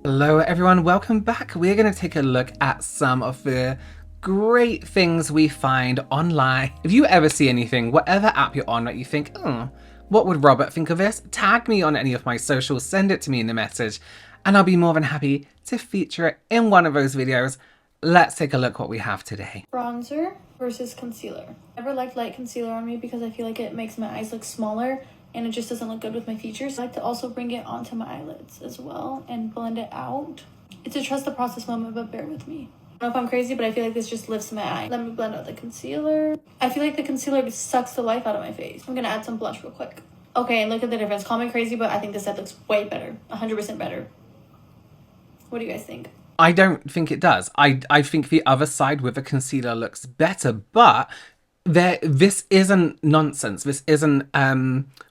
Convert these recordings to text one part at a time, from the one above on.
Hello everyone, welcome back. We're going to take a look at some of the great things we find online. If you ever see anything, whatever app you're on that you think, oh, what would Robert think of this? Tag me on any of my socials, send it to me in the message, and I'll be more than happy to feature it in one of those videos. Let's take a look what we have today. Bronzer versus concealer. I never liked light concealer on me because I feel like it makes my eyes look smaller and it just doesn't look good with my features. I like to also bring it onto my eyelids as well and blend it out. It's a trust the process moment, but bear with me. I don't know if I'm crazy, but I feel like this just lifts my eye. Let me blend out the concealer. I feel like the concealer sucks the life out of my face. I'm gonna add some blush real quick. Okay, and look at the difference. Call me crazy, but I think this set looks way better. 100% better. What do you guys think? I don't think it does. I think the other side with the concealer looks better, but this isn't nonsense. This isn't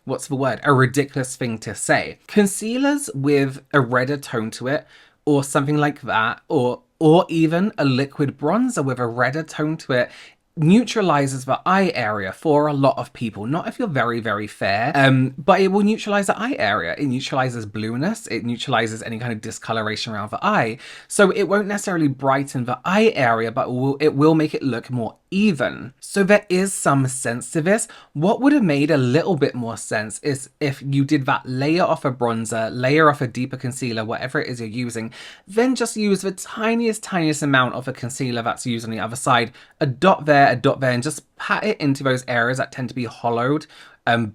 what's the word? A ridiculous thing to say. Concealers with a redder tone to it, or something like that, or even a liquid bronzer with a redder tone to it, neutralizes the eye area for a lot of people. Not if you're very, very fair, but it will neutralize the eye area. It neutralizes blueness. It neutralizes any kind of discoloration around the eye. So it won't necessarily brighten the eye area, but it will make it look more even. So there is some sense to this. What would have made a little bit more sense is if you did that layer off a bronzer, layer off a deeper concealer, whatever it is you're using, then just use the tiniest amount of a concealer that's used on the other side, a dot there, and just pat it into those areas that tend to be hollowed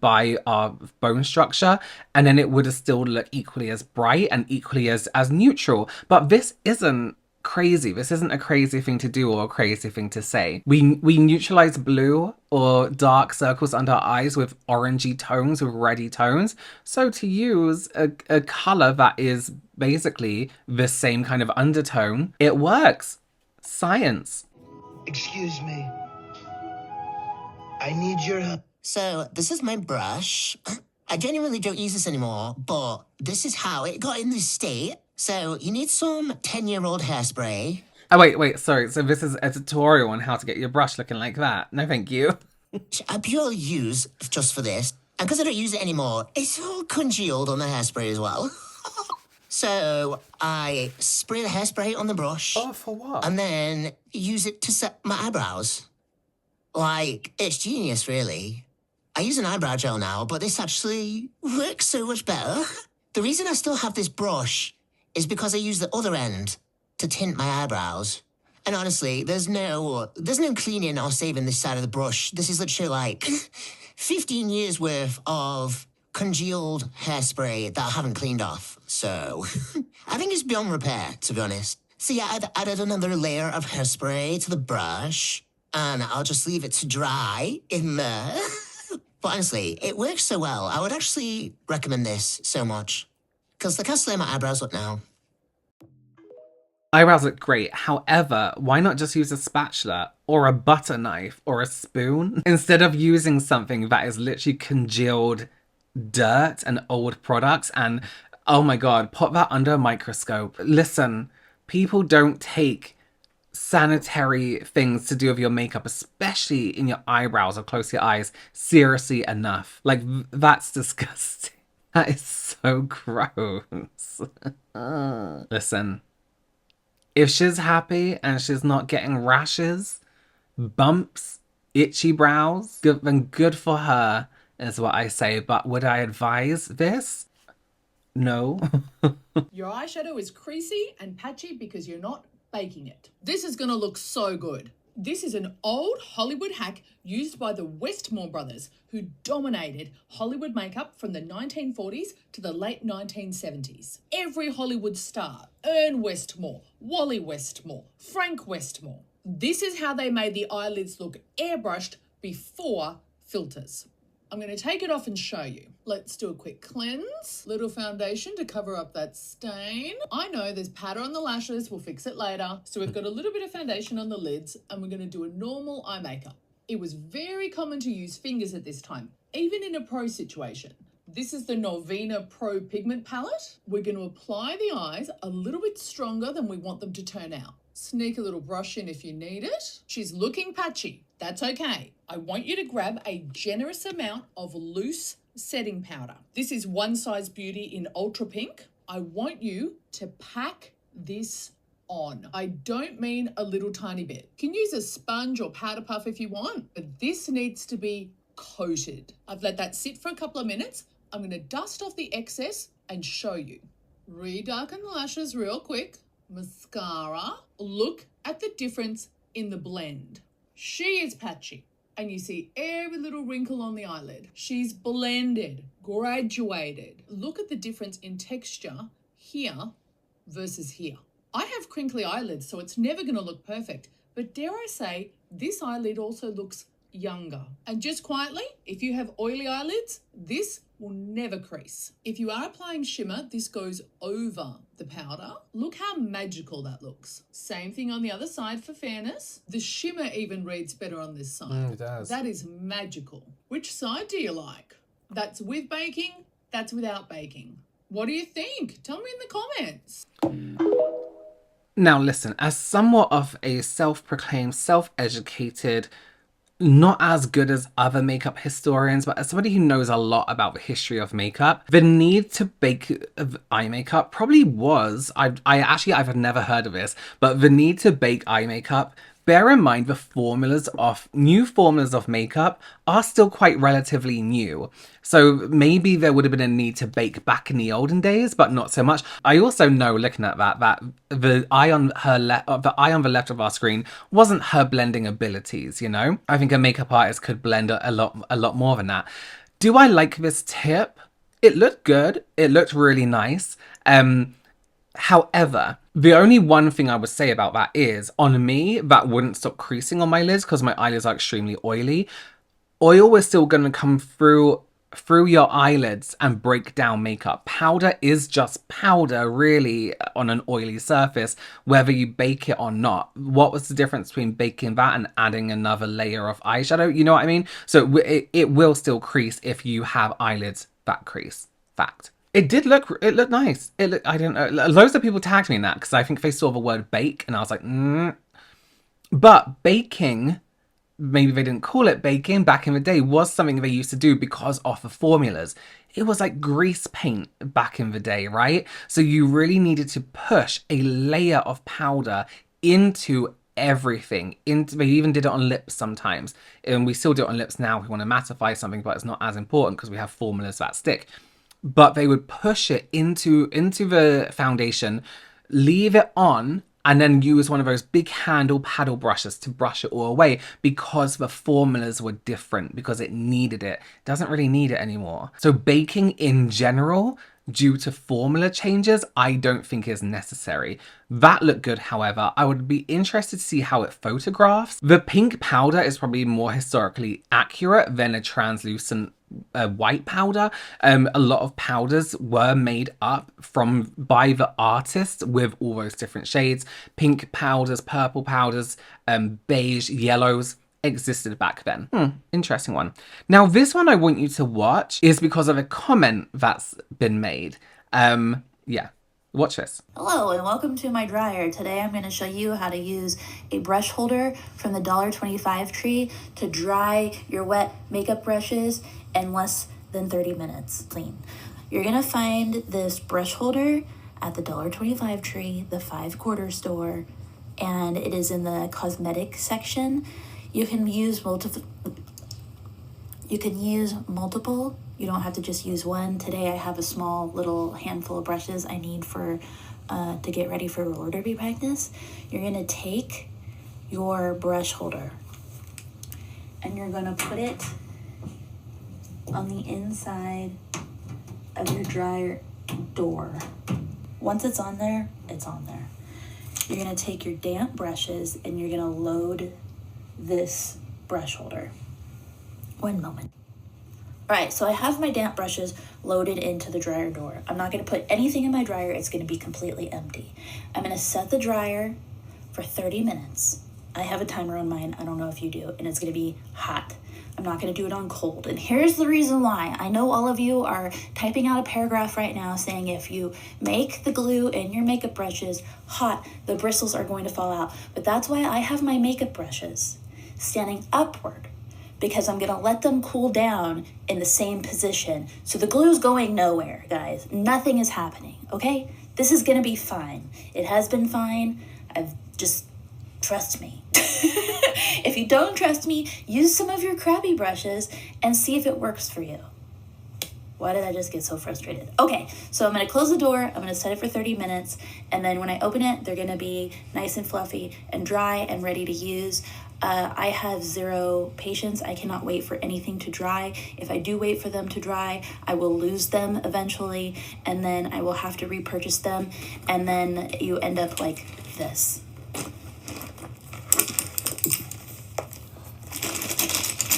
by our bone structure, and then it would have still look equally as bright and equally as neutral. But this isn't crazy. This isn't a crazy thing to do or a crazy thing to say. We neutralize blue or dark circles under our eyes with orangey tones, with reddy tones. So to use a color that is basically the same kind of undertone, it works. Science. Excuse me. I need your help. So, this is my brush. I genuinely don't use this anymore, but this is how it got in this state. So, you need some 10-year-old hairspray. Oh, wait, sorry. So this is a tutorial on how to get your brush looking like that. No, thank you. I purely use just for this. And because I don't use it anymore, it's all congealed on the hairspray as well. So, I spray the hairspray on the brush. Oh, for what? And then use it to set my eyebrows. Like, it's genius, really. I use an eyebrow gel now, but this actually works so much better. The reason I still have this brush is because I use the other end to tint my eyebrows. And honestly, there's no cleaning or saving this side of the brush. This is literally like 15 years worth of congealed hairspray that I haven't cleaned off. So I think it's beyond repair, to be honest. So yeah, I've added another layer of hairspray to the brush, and I'll just leave it to dry in there. But honestly, it works so well. I would actually recommend this so much. Because look how slim my eyebrows look now. Eyebrows look great. However, why not just use a spatula or a butter knife or a spoon instead of using something that is literally congealed dirt and old products? And oh my God, put that under a microscope. Listen, people don't take sanitary things to do with your makeup, especially in your eyebrows or close to your eyes, seriously enough. Like, that's disgusting. That is so gross. Listen, if she's happy and she's not getting rashes, bumps, itchy brows, then good for her, is what I say. But would I advise this? No. Your eyeshadow is creasy and patchy because you're not baking it. This is gonna look so good. This is an old Hollywood hack used by the Westmore brothers, who dominated Hollywood makeup from the 1940s to the late 1970s. Every Hollywood star, Ern Westmore, Wally Westmore, Frank Westmore. This is how they made the eyelids look airbrushed before filters. I'm going to take it off and show you. Let's do a quick cleanse. Little foundation to cover up that stain. I know there's powder on the lashes. We'll fix it later. So we've got a little bit of foundation on the lids, and we're going to do a normal eye makeup. It was very common to use fingers at this time, even in a pro situation. This is the Norvina Pro Pigment Palette. We're going to apply the eyes a little bit stronger than we want them to turn out. Sneak a little brush in if you need it. She's looking patchy. That's okay. I want you to grab a generous amount of loose setting powder. This is One Size Beauty in Ultra Pink. I want you to pack this on. I don't mean a little tiny bit. You can use a sponge or powder puff if you want, but this needs to be coated. I've let that sit for a couple of minutes. I'm going to dust off the excess and show you. Redarken the lashes real quick. Mascara. Look at the difference in the blend. She is patchy, and you see every little wrinkle on the eyelid. She's blended, graduated. Look at the difference in texture here versus here. I have crinkly eyelids, so it's never going to look perfect. But dare I say, this eyelid also looks younger. And just quietly, if you have oily eyelids, this will never crease. If you are applying shimmer, this goes over the powder. Look how magical that looks. Same thing on the other side for fairness. The shimmer even reads better on this side. It does. That is magical. Which side do you like? That's with baking, that's without baking. What do you think? Tell me in the comments. Now listen, as somewhat of a self-proclaimed, self-educated, not as good as other makeup historians, but as somebody who knows a lot about the history of makeup, the need to bake eye makeup probably was, I've never heard of this, but the need to bake eye makeup, bear in mind the new formulas of makeup are still quite relatively new. So maybe there would have been a need to bake back in the olden days, but not so much. I also know, looking at that the eye on the left of our screen wasn't her blending abilities, you know? I think a makeup artist could blend a lot more than that. Do I like this tip? It looked good. It looked really nice. However, the only one thing I would say about that is, on me, that wouldn't stop creasing on my lids because my eyelids are extremely oily. Oil is still going to come through your eyelids and break down makeup. Powder is just powder, really, on an oily surface, whether you bake it or not. What was the difference between baking that and adding another layer of eyeshadow? You know what I mean? So it will still crease if you have eyelids that crease. Fact. It looked nice. I don't know. Loads of people tagged me in that because I think they saw the word bake and I was like, But baking, maybe they didn't call it baking back in the day, was something they used to do because of the formulas. It was like grease paint back in the day, right? So you really needed to push a layer of powder into everything. They even did it on lips sometimes. And we still do it on lips now if we want to mattify something, but it's not as important because we have formulas that stick. But they would push it into the foundation, leave it on, and then use one of those big handle paddle brushes to brush it all away because the formulas were different, because it needed it. It doesn't really need it anymore. So baking in general, due to formula changes, I don't think is necessary. That looked good, however. I would be interested to see how it photographs. The pink powder is probably more historically accurate than a translucent white powder. A lot of powders were made up by the artist with all those different shades. Pink powders, purple powders, beige, yellows existed back then. Interesting one. Now this one I want you to watch is because of a comment that's been made. Yeah, watch this. Hello and welcome to my dryer. Today I'm going to show you how to use a brush holder from the $1.25 tree to dry your wet makeup brushes in less than 30 minutes clean. You're going to find this brush holder at the $1.25 tree, the 5-quarter store, and it is in the cosmetic section. You can use multiple. You don't have to just use one. Today I have a small little handful of brushes I need for to get ready for roller derby practice. You're gonna take your brush holder and you're gonna put it on the inside of your dryer door. Once it's on there, it's on there. You're gonna take your damp brushes and you're gonna load this brush holder. One moment. All right, so I have my damp brushes loaded into the dryer door. I'm not gonna put anything in my dryer. It's gonna be completely empty. I'm gonna set the dryer for 30 minutes. I have a timer on mine, I don't know if you do, and it's gonna be hot. I'm not gonna do it on cold. And here's the reason why. I know all of you are typing out a paragraph right now saying if you make the glue in your makeup brushes hot, the bristles are going to fall out. But that's why I have my makeup brushes standing upward, because I'm gonna let them cool down in the same position. So the glue's going nowhere, guys. Nothing is happening, okay? This is gonna be fine. It has been fine. Trust me. If you don't trust me, use some of your Krabby brushes and see if it works for you. Why did I just get so frustrated? Okay, so I'm gonna close the door, I'm gonna set it for 30 minutes, and then when I open it, they're gonna be nice and fluffy and dry and ready to use. I have zero patience. I cannot wait for anything to dry. If I do wait for them to dry, I will lose them eventually, and then I will have to repurchase them, and then you end up like this.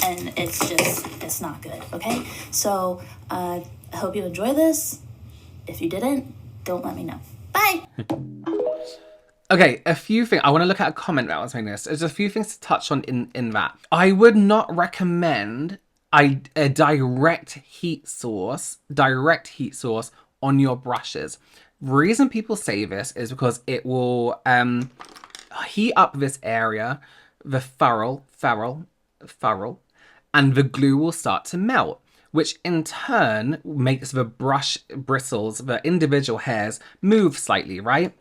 And it's not good, okay? So I hope you enjoy this. If you didn't, don't let me know. Bye! Okay, a few things. I want to look at a comment that was making this. There's a few things to touch on in that. I would not recommend a direct heat source on your brushes. The reason people say this is because it will heat up this area, the furrow, and the glue will start to melt, which in turn makes the brush bristles, the individual hairs, move slightly, right?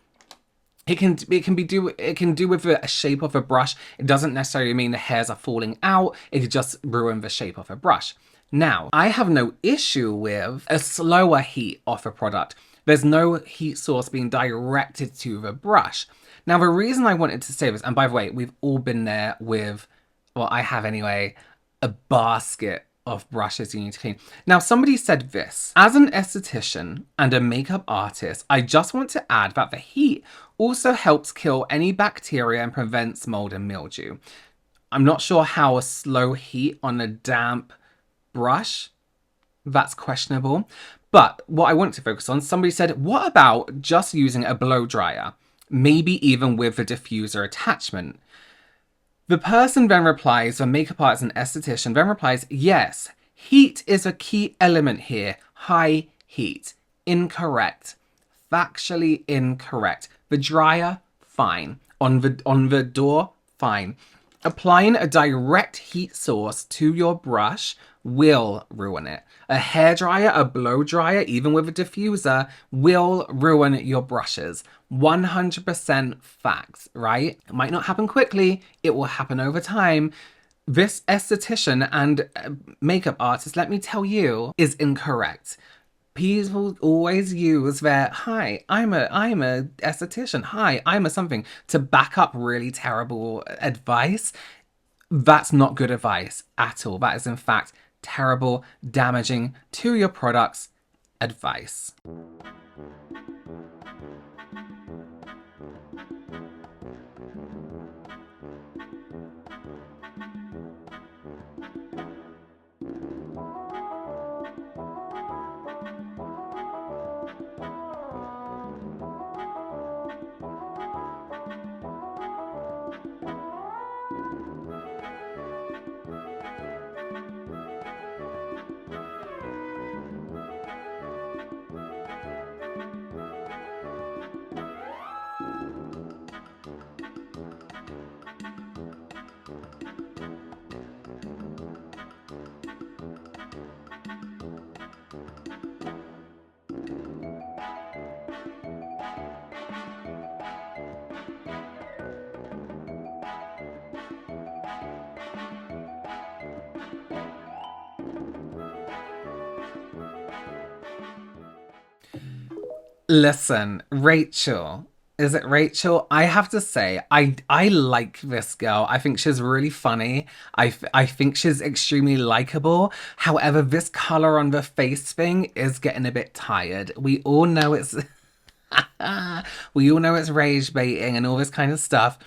It can do with the shape of a brush. It doesn't necessarily mean the hairs are falling out. It could just ruin the shape of a brush. Now, I have no issue with a slower heat of a product. There's no heat source being directed to the brush. Now, the reason I wanted to say this, and by the way, we've all been there with, well, I have anyway, a basket of brushes you need to clean. Now, somebody said this: as an esthetician and a makeup artist, I just want to add that the heat also helps kill any bacteria and prevents mold and mildew. I'm not sure how a slow heat on a damp brush, that's questionable. But what I want to focus on, somebody said, what about just using a blow dryer? Maybe even with the diffuser attachment. The person then replies, the makeup artist and esthetician then replies, yes, heat is a key element here. High heat. Incorrect. Factually incorrect. The dryer, fine. On the door, fine. Applying a direct heat source to your brush will ruin it. A hairdryer, a blow dryer, even with a diffuser, will ruin your brushes. 100% facts, right? It might not happen quickly. It will happen over time. This esthetician and makeup artist, let me tell you, is incorrect. People always use their, hi, I'm a esthetician, hi, I'm a something, to back up really terrible advice. That's not good advice at all. That is in fact terrible, damaging to your products advice. Listen, Rachel. Is it Rachel? I have to say, I like this girl. I think she's really funny. I think she's extremely likable. However, this color on the face thing is getting a bit tired. We all know it's we all know it's rage baiting and all this kind of stuff.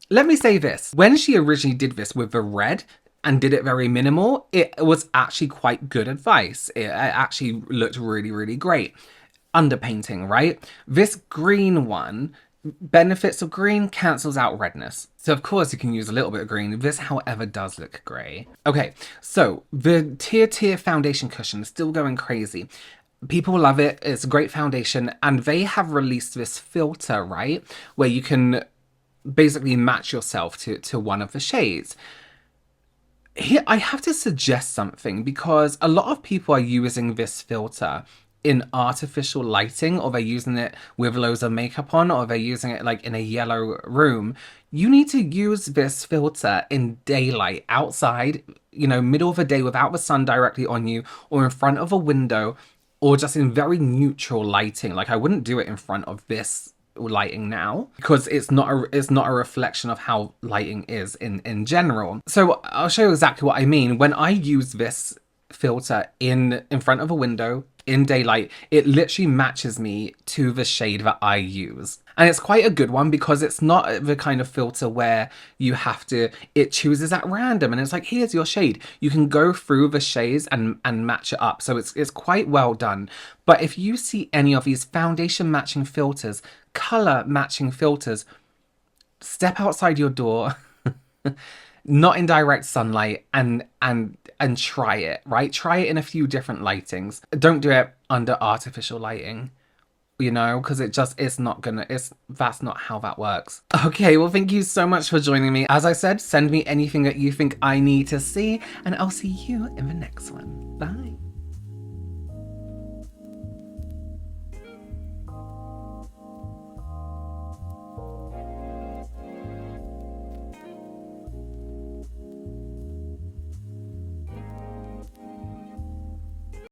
Let me say this. When she originally did this with the red and did it very minimal, it was actually quite good advice. It actually looked really, really great. Underpainting, right? This green one, benefits of green cancels out redness. So of course you can use a little bit of green. This, however, does look grey. Okay, so the Tier foundation cushion is still going crazy. People love it. It's a great foundation. And they have released this filter, right? Where you can basically match yourself to one of the shades. Here, I have to suggest something because a lot of people are using this filter in artificial lighting, or they're using it with loads of makeup on, or they're using it like in a yellow room. You need to use this filter in daylight, outside, you know, middle of the day without the sun directly on you, or in front of a window, or just in very neutral lighting. Like, I wouldn't do it in front of this lighting now because it's not a reflection of how lighting is in general. So I'll show you exactly what I mean. When I use this filter in front of a window in daylight, it literally matches me to the shade that I use. And it's quite a good one because it's not the kind of filter where you have to, it chooses at random and it's like, here's your shade. You can go through the shades and match it up. So it's quite well done. But if you see any of these foundation matching filters, color matching filters, step outside your door, not in direct sunlight, and try it, right? Try it in a few different lightings. Don't do it under artificial lighting, you know, because that's not how that works. Okay, well, thank you so much for joining me. As I said, send me anything that you think I need to see, and I'll see you in the next one. Bye.